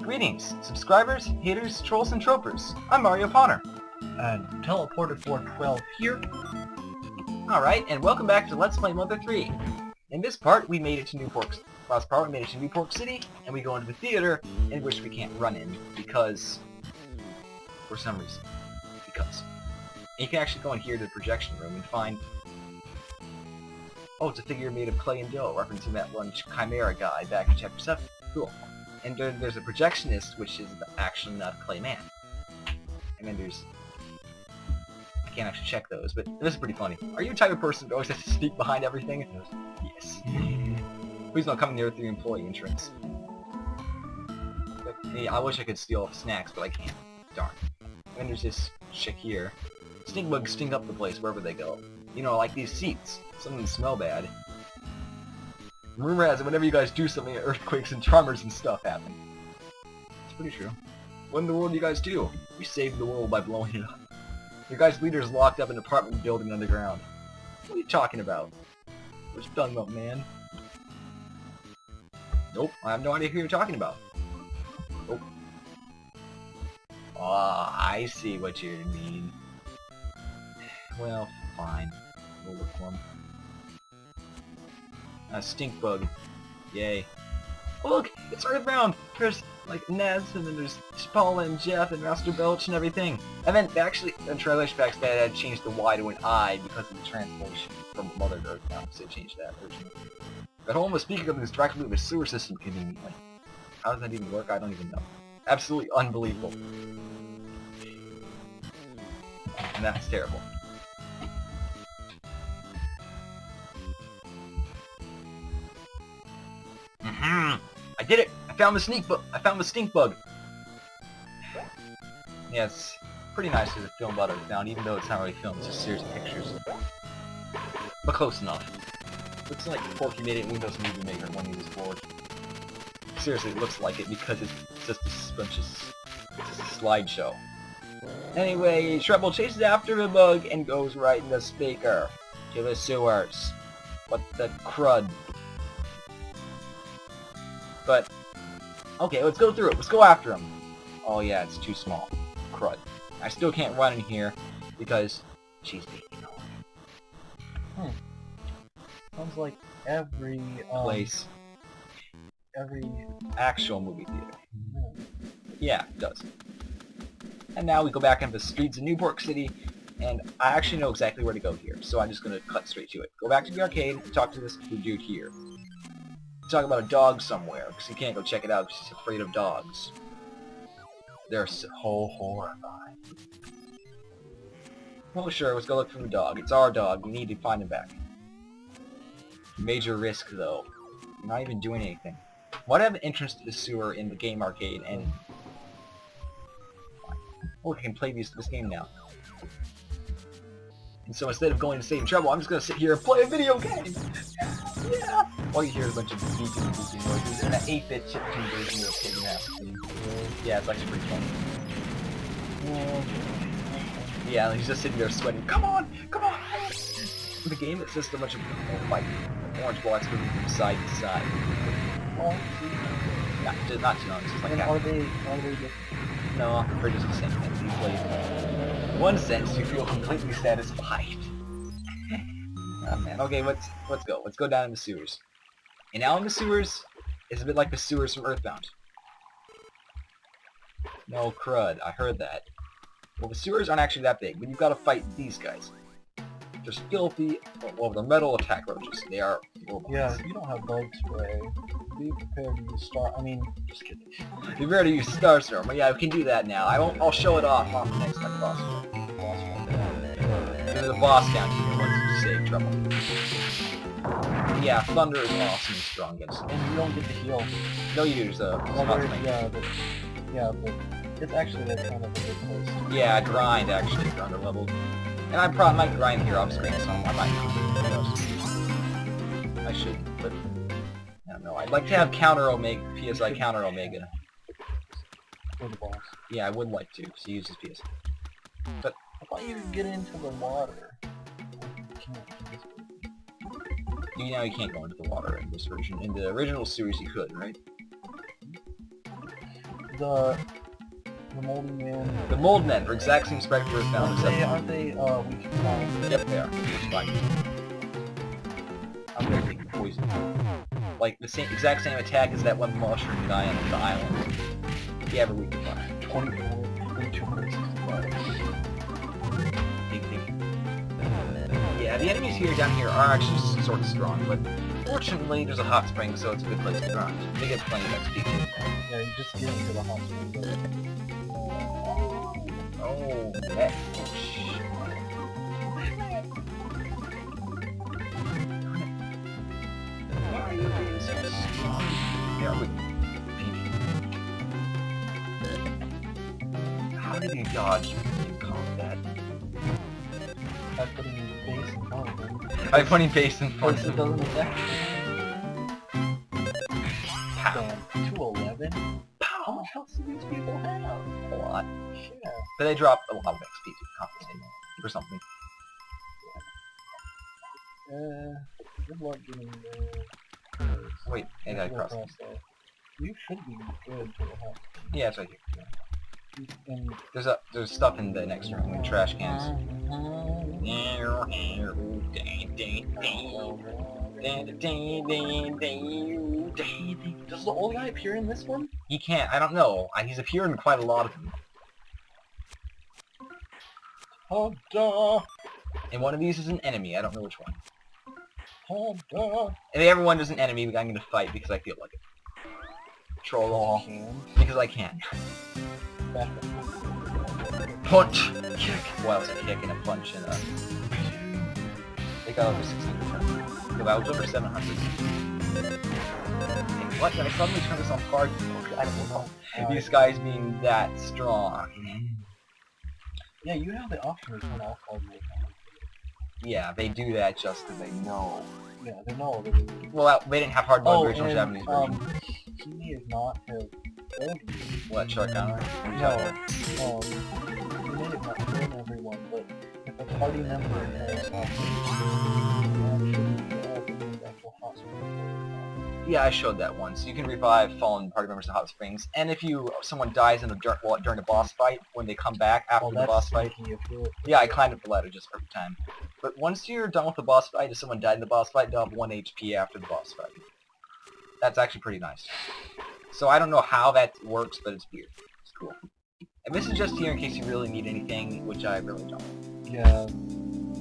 Greetings, subscribers, haters, trolls, and tropers. I'm Mario Ponner. And Teleporter412 here. Alright, and welcome back to Let's Play Mother 3. In this part, we made it to Newport. Last part, we made it to Newport City, and we go into the theater, in which we can't run in, because... for some reason. Because. And you can actually go in here to the projection room and find... oh, it's a figure made of clay and dough, referencing that one Chimera guy back in Chapter 7. Cool. And then there's a projectionist, which is actually not a clay man. And then there's... I can't actually check those, but this is pretty funny. Are you the type of person who always has to sneak behind everything? Yes. Please don't come in there through the employee entrance. But, yeah, I wish I could steal snacks, but I can't. Darn. And then there's this chick here. Stink bugs stink up the place wherever they go. You know, like these seats. Some of them smell bad. Rumor has it whenever you guys do something, earthquakes and tremors and stuff happen. It's pretty true. What in the world do you guys do? We saved the world by blowing it up. Your guys' leader's locked up in an apartment building underground. What are you talking about? What you talking about, man? Nope, I have no idea who you're talking about. Nope. Ah, I see what you mean. Well, fine. We'll look for him. A stink bug. Yay. Oh, look! It's Earthbound! There's, like, Nez, and then there's Paula and Jeff and Master Belch and everything. And then, actually, in translation packs, they had changed the Y to an I because of the translation from Mother to Earthbound, so they changed that originally. That home was speaking of this directly with the sewer system conveniently. How does that even work? I don't even know. Absolutely unbelievable. And that's terrible. I did it! I found the stink bug! Yeah, it's pretty nice as a film about Earthbound, even though it's not really filmed, it's just series of pictures. But close enough. Looks like Porky made it in Windows Movie Maker when he was bored. Seriously, it looks like it because it's just a bunch of slideshow. Anyway, Treble chases after the bug and goes right in the speaker. To the sewers. What the crud. But, okay, let's go through it. Let's go after him. Oh yeah, it's too small. Crud. I still can't run in here because she's being annoying. Sounds like every place. Every actual movie theater. Yeah, it does. And now we go back into the streets of Newport City, and I actually know exactly where to go here, so I'm just gonna cut straight to it. Go back to the arcade and talk to this dude here. Talk about a dog somewhere, because you can't go check it out because he's afraid of dogs. They're so horrified. Well, sure, let's go look for the dog. It's our dog. We need to find him back. Major risk, though. You're not even doing anything. Why do I have an entrance to the sewer in the game arcade and... oh, I can play this game now. And so instead of going to save Treble, I'm just going to sit here and play a video game! Yeah! All you hear is a bunch of beeping and beeping noises, and an 8-bit chiptune version of Pig Mask. Yeah, it's actually pretty funny. Yeah, he's just sitting there sweating. Come on! Come on! In the game, it's just a bunch of like orange blocks moving from side to side. Not too long, it's just like and are they different? No, they're just the same thing. You play in one sense, you feel completely satisfied. Oh man, okay, let's go. Let's go down in the sewers. And now in the sewers is a bit like the sewers from Earthbound. No crud, I heard that. Well, the sewers aren't actually that big, but you've got to fight these guys. They're filthy. Well, they're metal attack roaches. They are robots. Yeah, if you don't have bug spray, be prepared to use just kidding. Be prepared to use Star Storm. Well, yeah, we can do that now. I'll show it off on the next boss. There's a boss down here once you save Treble. Yeah, Thunder is awesome and strong against it. And you don't get to heal. No, you do. There's a but it's actually like kind of a good place. Yeah, grind actually if you're under leveled. And I probably might grind here off screen, so I might. Who knows? I should, but I don't know. I'd like to have counter Omega, PSI counter Omega. For the boss. Yeah, I would like to. So use his PSI. But I thought you could get into the water. you know you can't go into the water in this version. In the original series you could, right? The moldy man. The mold men are exact same specter as found Aren't they weak to fire? Yep, they are. Which is fine. I'm gonna take poison. Like, the same, exact same attack as that one mushroom guy on the island. Yeah, but weak to fire. 24 and 265. Ding, ding. Yeah, the enemies down here are actually sort of strong, but fortunately there's a hot spring, so it's a good place to grind. They get plenty of XP too. Yeah, you just get into the hot spring. Oh, that. Why are you being so strong? Yeah, how did you dodge in combat? By putting base in front of him. By putting base in front Plus of it him. doesn't attack. Pow. Damn, 211? How much health do these people have? A lot. Yeah. But they drop a lot of XP to compensate for something. Good luck getting there. Wait, I gotta cross. You should be good for the hot. Yeah, it's right here. And There's stuff in the next room, like trash cans. does the old guy appear in this one? He can't, I don't know. He's appeared in quite a lot of them. Oh, duh. And one of these is an enemy, I don't know which one. Oh, duh. And everyone is an enemy I'm gonna fight because I feel like it. Troll all. Because I can. Back up. Punch! Kick! Well, it's a kick and a punch and a... They got over 600. Because I was over 700. And what? Did I suddenly turn this on hard? I don't know. These guys being that strong. Yeah, you have the option to turn off hard mode. Yeah, they do that just because they know. Yeah, they know. Well, they didn't have hard mode original Japanese version. He may not have told you. What, short counter? No, he may have not told everyone, but if a party member has actual hospital. Yeah, I showed that once. You can revive fallen party members in hot springs, and if someone dies in during a boss fight, when they come back after the boss fight... Yeah, I climbed up the ladder just perfect time. But once you're done with the boss fight, if someone died in the boss fight, they'll have 1 HP after the boss fight. That's actually pretty nice. So I don't know how that works, but it's weird. It's cool. And this is just here in case you really need anything, which I really don't. Yeah.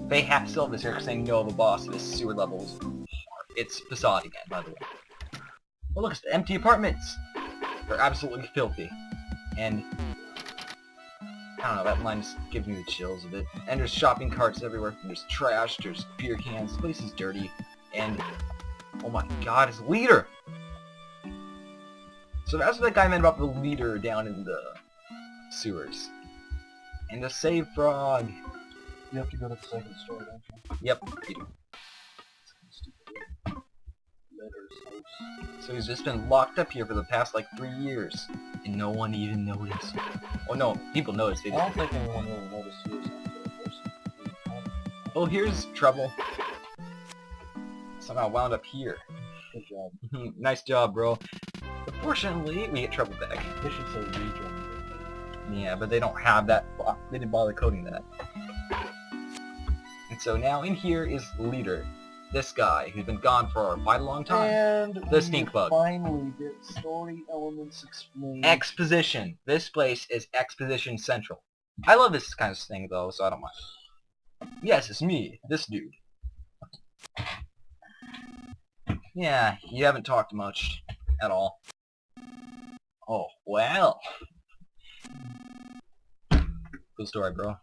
They have still this here saying no, the boss of this sewer level is hard. It's facade again, by the way. Oh look, it's the empty apartments! They're absolutely filthy. And I don't know, that line just gives me the chills a bit. And there's shopping carts everywhere. There's trash, there's beer cans, the place is dirty. And oh my god, it's a leader! So that's what that guy meant about the leader down in the sewers. And the save frog. You have to go to the second story, don't you? Yep, you do. Letters, So he's just been locked up here for the past like 3 years. And no one even noticed. Oh no, people noticed. They I don't think anyone really noticed who was until the person. Oh, here's Treble. Somehow wound up here. Good job. Nice job, bro. Fortunately, we get Treble back. They should say rejoin. Yeah, but they don't have that. They didn't bother coding that. And so now in here is Leader. This guy who's been gone for quite a long time. And The stink bug. Finally get story elements explained. Exposition. This place is Exposition Central. I love this kind of thing though, so I don't mind. Yes, it's me, this dude. Yeah, you haven't talked much at all. Oh, well. Cool story, bro.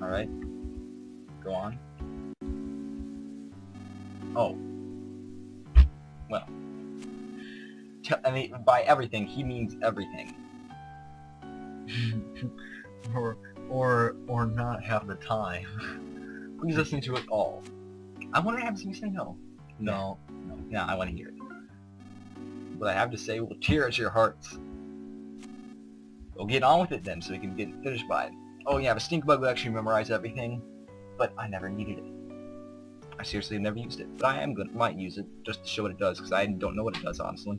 Alright. Go on. Oh. Well. I mean, by everything, he means everything. or not have the time. Please listen to it all. I wonder what happens if you say no. No. No. Yeah, I want to hear it. What I have to say will tear at your hearts. We'll get on with it then, so we can get finished by it. Oh yeah, the stink bug will actually memorize everything, but I never needed it. I seriously have never used it, but might use it just to show what it does, because I don't know what it does, honestly.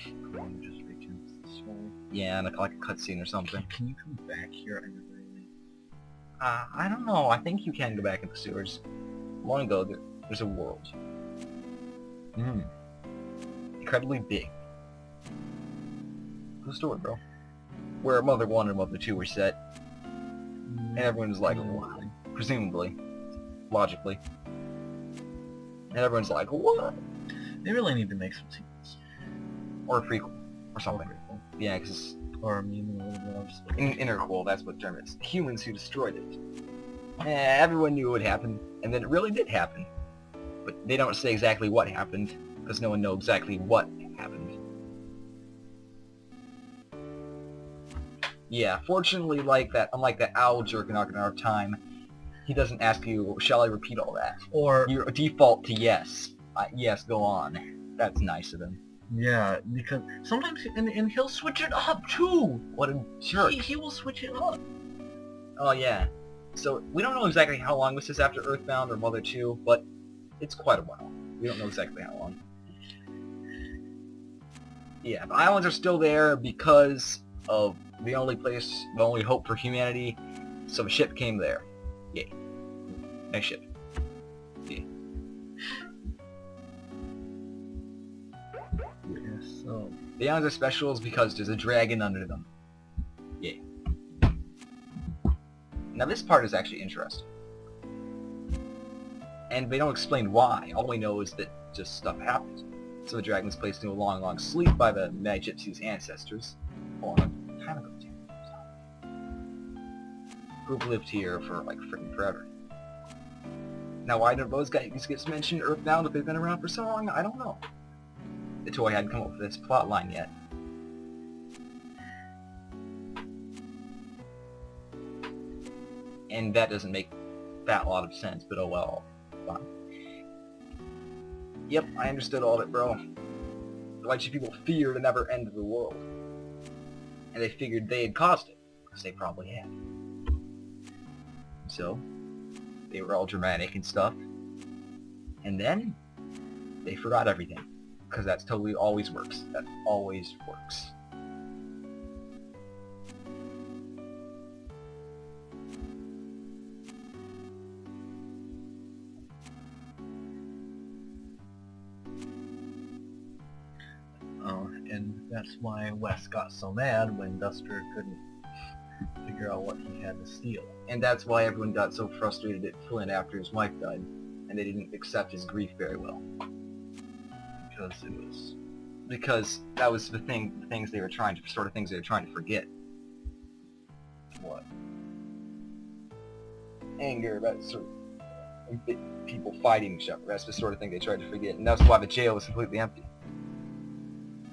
Just reach into this way. Yeah, like a cutscene or something. Can you come back here? I never really... I don't know. I think you can go back in the sewers. Long ago, there's a world. Incredibly big. Cool story, bro. Where Mother 1 and Mother 2 were set. And everyone's like, what? Presumably. Logically. And everyone's like, what? They really need to make some sequels. Or a prequel. Or something. Yeah, because... Or maybe a little bit of... Interquel, that's what the term is. Humans who destroyed it. Everyone knew it would happen, and then it really did happen. But they don't say exactly what happened, because no one knows exactly what happened. Yeah, fortunately, unlike that owl jerk in Ocarina of Time, he doesn't ask you, shall I repeat all that? Or... You default to yes. Yes, go on. That's nice of him. Yeah, because sometimes... And he'll switch it up, too! What a jerk. He will switch it up. Oh, yeah. So, we don't know exactly how long this is after Earthbound or Mother 2, but it's quite a while. We don't know exactly how long. Yeah, the islands are still there because of the only hope for humanity, so a ship came there. Yay. Nice ship. Yeah. Yes, so... The islands are specials because there's a dragon under them. Yeah. Now this part is actually interesting. And they don't explain why. All we know is that just stuff happens. So the dragon was placed into a long, long sleep by the Mad Gypsy's ancestors. A long time ago, who've lived here for like freaking forever. Now why don't those guys get mentioned Earthbound if they've been around for so long? I don't know. The toy hadn't come up with this plot line yet. And that doesn't make that lot of sense, but oh well. Fine. Yep, I understood all of it, bro. The White Sheep people feared a never end of the world. And they figured they had caused it, because they probably had. So, they were all dramatic and stuff. And then, they forgot everything. Because that's totally always works. That always works. And that's why Wes got so mad when Duster couldn't figure out what he had to steal. And that's why everyone got so frustrated at Flynn after his wife died, and they didn't accept his grief very well. Because that was the things they were trying to forget. What? Anger about sort of people fighting each other. That's the sort of thing they tried to forget, and that's why the jail was completely empty.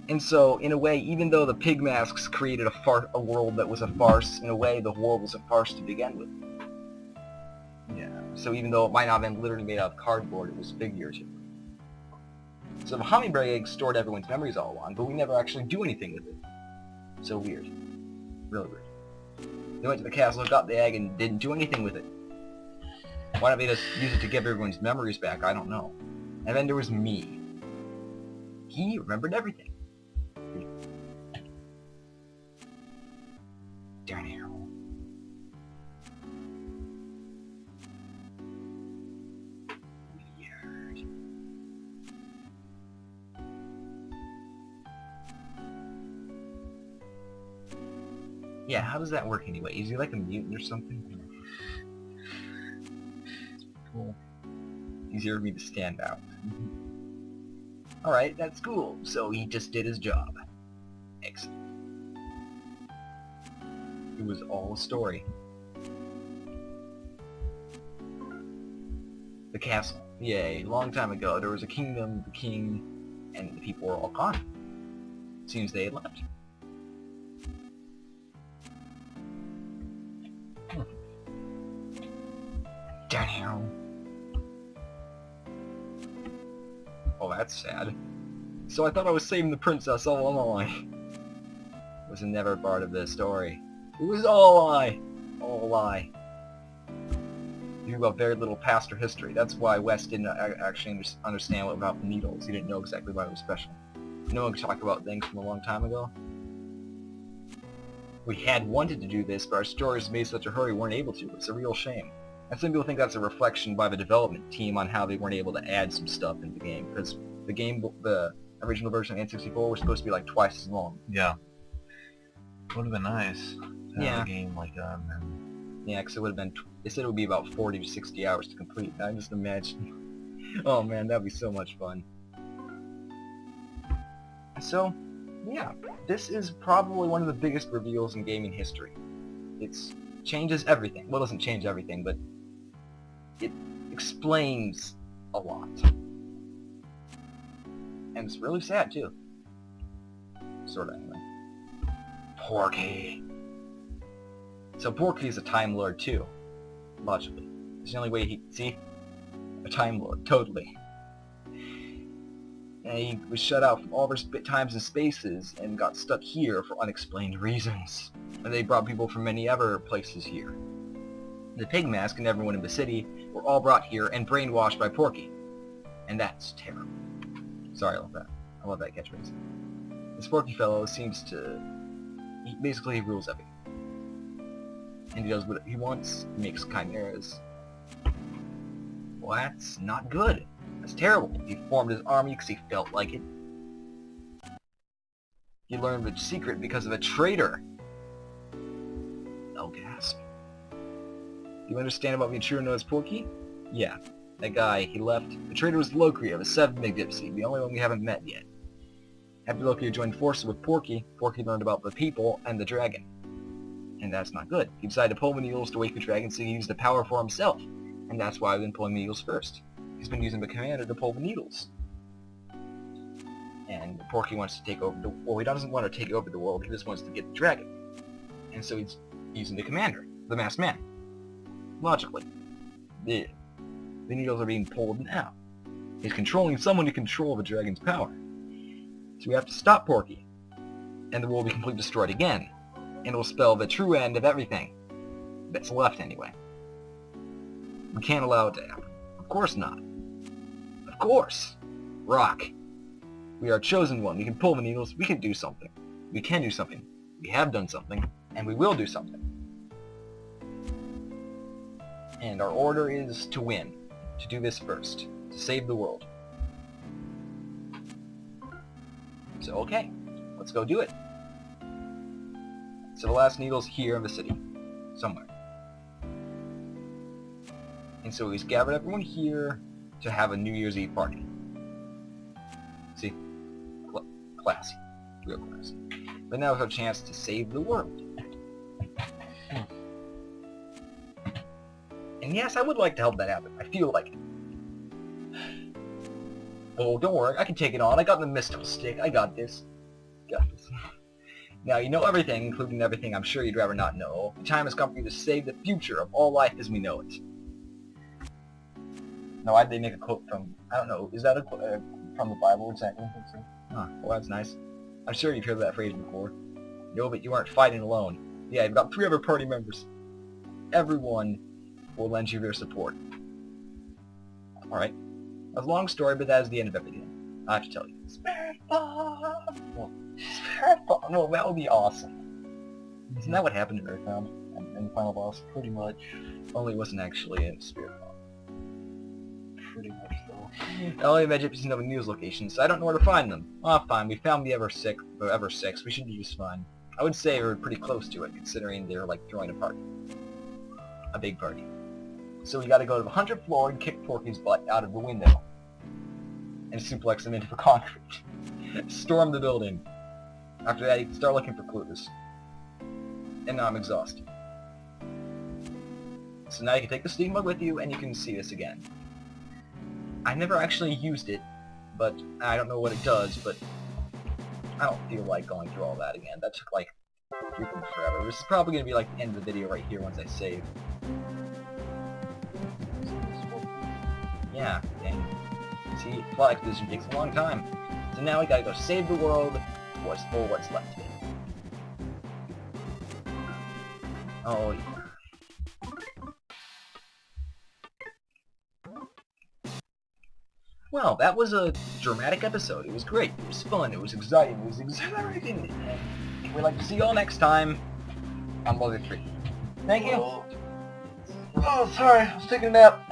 And so, in a way, even though the pig masks created a world that was a farce, in a way, the world was a farce to begin with. Yeah. So even though it might not have been literally made out of cardboard, it was figurative. So the hummingbird egg stored everyone's memories all along, but we never actually do anything with it. So weird. Really weird. They went to the castle, got the egg, and didn't do anything with it. Why don't they just use it to give everyone's memories back? I don't know. And then there was me. He remembered everything. Darn it. Weird. Yeah, how does that work anyway? Is he like a mutant or something? Cool. Easier for me to stand out. Alright, that's cool. So he just did his job. Excellent. It was all a story. The castle. Yay, long time ago, there was a kingdom, the king, and the people were all gone. Seems they had left. Damn. Oh, that's sad. So I thought I was saving the princess all along. Was never part of this story. It was all a lie. All a lie. You have very little past or history. That's why Wes didn't actually understand about the needles. He didn't know exactly why it was special. No one could talk about things from a long time ago. We had wanted to do this, but our stories made such a hurry we weren't able to. It's a real shame. And some people think that's a reflection by the development team on how they weren't able to add some stuff in the game, because the original version of N64 was supposed to be like twice as long. Yeah. Would have been nice to Yeah. have a game like that, man. Yeah, because it would have been, they said it would be about 40 to 60 hours to complete. I just imagine. Oh man, that'd be so much fun. So, yeah, this is probably one of the biggest reveals in gaming history. It changes everything. Well, it doesn't change everything, but it explains a lot. And it's really sad, too. Sort of, anyway. Porky. So Porky is a Time Lord, too. Logically. It's the only way he... See? A Time Lord. Totally. And he was shut out from all their times and spaces and got stuck here for unexplained reasons. And they brought people from many other places here. The Pig Mask and everyone in the city were all brought here and brainwashed by Porky. And that's terrible. Sorry, I love that. I love that catchphrase. This Porky fellow seems to... He basically rules everything. And he does what he wants. He makes chimeras. Well, that's not good. That's terrible. He formed his army because he felt like it. He learned the secret because of a traitor. Oh, gasp. Do you understand about being true known as Porky? Yeah. That guy, he left. The traitor was Locria, the 7th Magnificent, the only one we haven't met yet. After Locria joined forces with Porky, Porky learned about the people and the dragon. And that's not good. He decided to pull the needles to wake the dragon so he used the power for himself. And that's why I've been pulling the needles first. He's been using the commander to pull the needles. And Porky wants to take over the... Well, he doesn't want to take over the world, he just wants to get the dragon. And so he's using the commander, the masked man. Logically. The needles are being pulled now. He's controlling someone to control the dragon's power. So we have to stop Porky. And the world will be completely destroyed again. And it will spell the true end of everything. That's left, anyway. We can't allow it to happen. Of course not. Of course! Rock. We are a chosen one. We can pull the needles. We can do something. We can do something. We have done something. And we will do something. And our order is to win. To do this first. To save the world. So, okay. Let's go do it. So the last needle's here in the city. Somewhere. And so he's gathered everyone here to have a New Year's Eve party. See? Classy. Real classy. But now we have a chance to save the world. And yes, I would like to help that happen. I feel like it. Oh, don't worry. I can take it on. I got the mystical stick. I got this. Got this. Now, you know everything, including everything I'm sure you'd rather not know. The time has come for you to save the future of all life as we know it. Now, why'd they make a quote from... I don't know. Is that a quote from the Bible exactly? Huh, well, that's nice. I'm sure you've heard that phrase before. No, but you aren't fighting alone. Yeah, you've got 3 other party members. Everyone will lend you their support. Alright. That was a long story, but that is the end of everything. I have to tell you. Spirit Bomb! Well, Spirit Bomb! No, that would be awesome. Isn't that what happened in Earthbound? And the final boss? Pretty much. Only it wasn't actually a Spirit Bomb. Pretty much, though. I only imagine if you know the news locations, so I don't know where to find them. Ah, fine. We found the Ever 6. We should do just fine. I would say we're pretty close to it, considering they're like throwing a party. A big party. So we gotta go to the 100th floor and kick Porky's butt out of the window. And suplex him into the concrete. Storm the building. After that, you can start looking for clues. And now I'm exhausted. So now you can take the Steam Mug with you, and you can see this again. I never actually used it, but I don't know what it does, but I don't feel like going through all that again. That took like freaking forever. This is probably going to be like the end of the video right here once I save. Yeah, and see, plot exposition takes a long time. So now we gotta go save the world, what's left of it. Oh yeah. Well, that was a dramatic episode. It was great. It was fun. It was exciting. It was exhilarating. And we'd like to see you all next time on Mother 3. Thank you. Oh, sorry, I was taking a nap.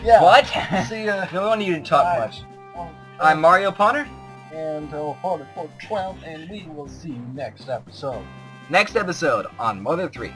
Yeah. What? See ya. No one needed to talk Bye. much. I'm Mario Ponner. And Father 412, and we will see you next episode. Next episode on Mother 3.